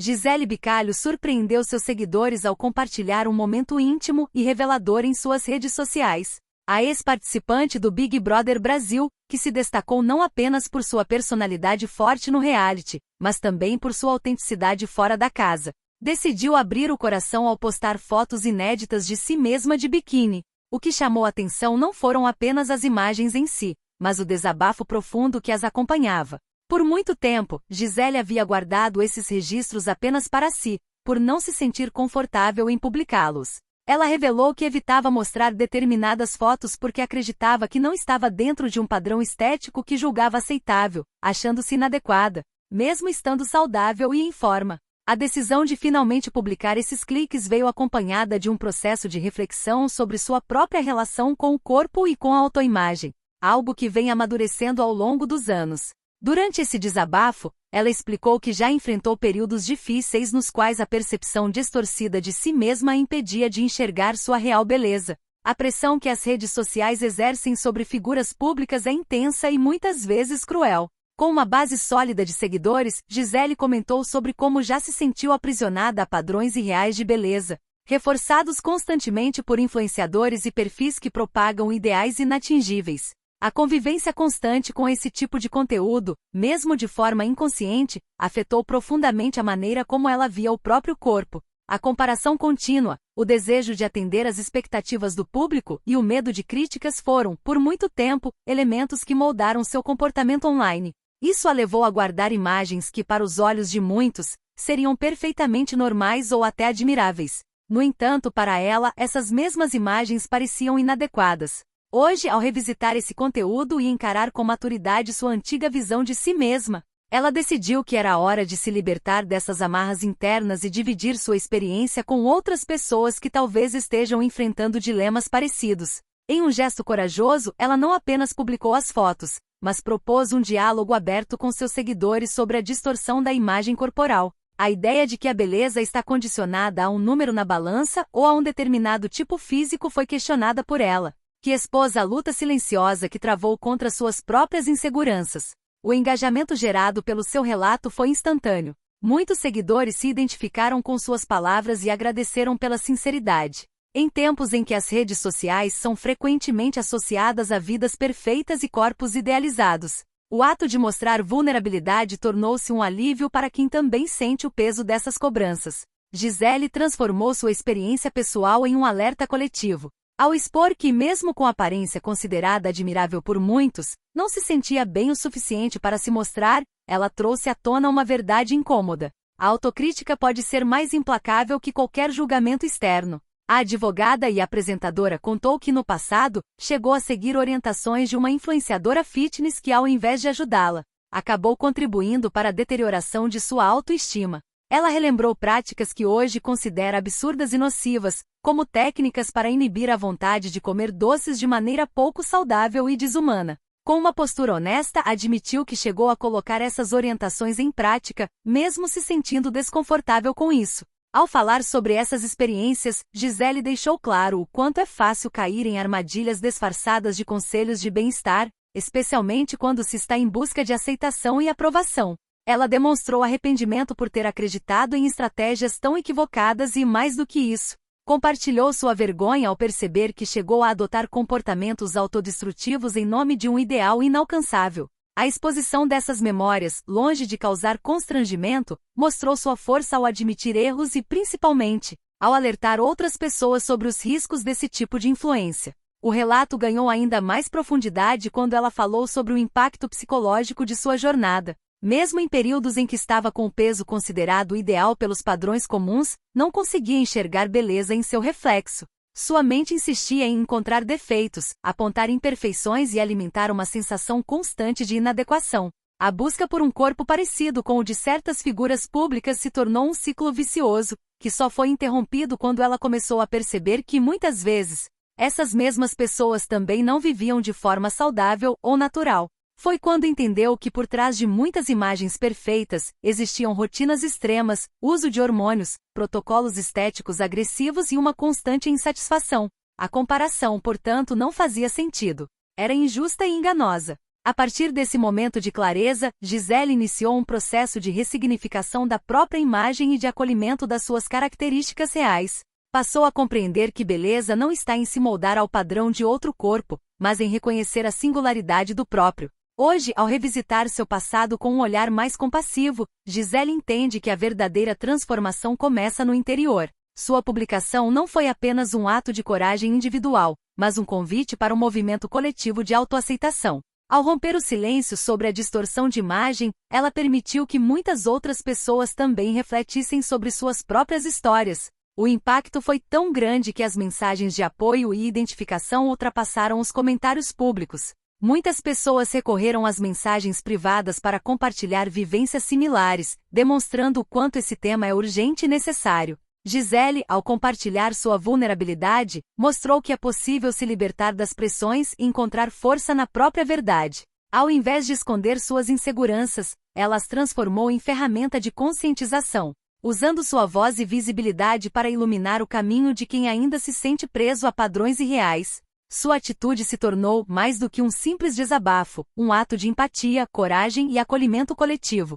Gisele Bicalho surpreendeu seus seguidores ao compartilhar um momento íntimo e revelador em suas redes sociais. A ex-participante do Big Brother Brasil, que se destacou não apenas por sua personalidade forte no reality, mas também por sua autenticidade fora da casa, decidiu abrir o coração ao postar fotos inéditas de si mesma de biquíni. O que chamou atenção não foram apenas as imagens em si, mas o desabafo profundo que as acompanhava. Por muito tempo, Gisele havia guardado esses registros apenas para si, por não se sentir confortável em publicá-los. Ela revelou que evitava mostrar determinadas fotos porque acreditava que não estava dentro de um padrão estético que julgava aceitável, achando-se inadequada, mesmo estando saudável e em forma. A decisão de finalmente publicar esses cliques veio acompanhada de um processo de reflexão sobre sua própria relação com o corpo e com a autoimagem, algo que vem amadurecendo ao longo dos anos. Durante esse desabafo, ela explicou que já enfrentou períodos difíceis nos quais a percepção distorcida de si mesma a impedia de enxergar sua real beleza. A pressão que as redes sociais exercem sobre figuras públicas é intensa e muitas vezes cruel. Com uma base sólida de seguidores, Gisele comentou sobre como já se sentiu aprisionada a padrões irreais de beleza, reforçados constantemente por influenciadores e perfis que propagam ideais inatingíveis. A convivência constante com esse tipo de conteúdo, mesmo de forma inconsciente, afetou profundamente a maneira como ela via o próprio corpo. A comparação contínua, o desejo de atender às expectativas do público e o medo de críticas foram, por muito tempo, elementos que moldaram seu comportamento online. Isso a levou a guardar imagens que, para os olhos de muitos, seriam perfeitamente normais ou até admiráveis. No entanto, para ela, essas mesmas imagens pareciam inadequadas. Hoje, ao revisitar esse conteúdo e encarar com maturidade sua antiga visão de si mesma, ela decidiu que era a hora de se libertar dessas amarras internas e dividir sua experiência com outras pessoas que talvez estejam enfrentando dilemas parecidos. Em um gesto corajoso, ela não apenas publicou as fotos, mas propôs um diálogo aberto com seus seguidores sobre a distorção da imagem corporal. A ideia de que a beleza está condicionada a um número na balança ou a um determinado tipo físico foi questionada por ela, que expôs a luta silenciosa que travou contra suas próprias inseguranças. O engajamento gerado pelo seu relato foi instantâneo. Muitos seguidores se identificaram com suas palavras e agradeceram pela sinceridade. Em tempos em que as redes sociais são frequentemente associadas a vidas perfeitas e corpos idealizados, o ato de mostrar vulnerabilidade tornou-se um alívio para quem também sente o peso dessas cobranças. Gisele transformou sua experiência pessoal em um alerta coletivo. Ao expor que, mesmo com aparência considerada admirável por muitos, não se sentia bem o suficiente para se mostrar, ela trouxe à tona uma verdade incômoda. A autocrítica pode ser mais implacável que qualquer julgamento externo. A advogada e apresentadora contou que no passado, chegou a seguir orientações de uma influenciadora fitness que, ao invés de ajudá-la, acabou contribuindo para a deterioração de sua autoestima. Ela relembrou práticas que hoje considera absurdas e nocivas, como técnicas para inibir a vontade de comer doces de maneira pouco saudável e desumana. Com uma postura honesta, admitiu que chegou a colocar essas orientações em prática, mesmo se sentindo desconfortável com isso. Ao falar sobre essas experiências, Gisele deixou claro o quanto é fácil cair em armadilhas disfarçadas de conselhos de bem-estar, especialmente quando se está em busca de aceitação e aprovação. Ela demonstrou arrependimento por ter acreditado em estratégias tão equivocadas e, mais do que isso, compartilhou sua vergonha ao perceber que chegou a adotar comportamentos autodestrutivos em nome de um ideal inalcançável. A exposição dessas memórias, longe de causar constrangimento, mostrou sua força ao admitir erros e, principalmente, ao alertar outras pessoas sobre os riscos desse tipo de influência. O relato ganhou ainda mais profundidade quando ela falou sobre o impacto psicológico de sua jornada. Mesmo em períodos em que estava com o peso considerado ideal pelos padrões comuns, não conseguia enxergar beleza em seu reflexo. Sua mente insistia em encontrar defeitos, apontar imperfeições e alimentar uma sensação constante de inadequação. A busca por um corpo parecido com o de certas figuras públicas se tornou um ciclo vicioso, que só foi interrompido quando ela começou a perceber que, muitas vezes, essas mesmas pessoas também não viviam de forma saudável ou natural. Foi quando entendeu que por trás de muitas imagens perfeitas, existiam rotinas extremas, uso de hormônios, protocolos estéticos agressivos e uma constante insatisfação. A comparação, portanto, não fazia sentido. Era injusta e enganosa. A partir desse momento de clareza, Gisele iniciou um processo de ressignificação da própria imagem e de acolhimento das suas características reais. Passou a compreender que beleza não está em se moldar ao padrão de outro corpo, mas em reconhecer a singularidade do próprio. Hoje, ao revisitar seu passado com um olhar mais compassivo, Gisele entende que a verdadeira transformação começa no interior. Sua publicação não foi apenas um ato de coragem individual, mas um convite para um movimento coletivo de autoaceitação. Ao romper o silêncio sobre a distorção de imagem, ela permitiu que muitas outras pessoas também refletissem sobre suas próprias histórias. O impacto foi tão grande que as mensagens de apoio e identificação ultrapassaram os comentários públicos. Muitas pessoas recorreram às mensagens privadas para compartilhar vivências similares, demonstrando o quanto esse tema é urgente e necessário. Gisele, ao compartilhar sua vulnerabilidade, mostrou que é possível se libertar das pressões e encontrar força na própria verdade. Ao invés de esconder suas inseguranças, ela as transformou em ferramenta de conscientização, usando sua voz e visibilidade para iluminar o caminho de quem ainda se sente preso a padrões irreais. Sua atitude se tornou mais do que um simples desabafo, um ato de empatia, coragem e acolhimento coletivo.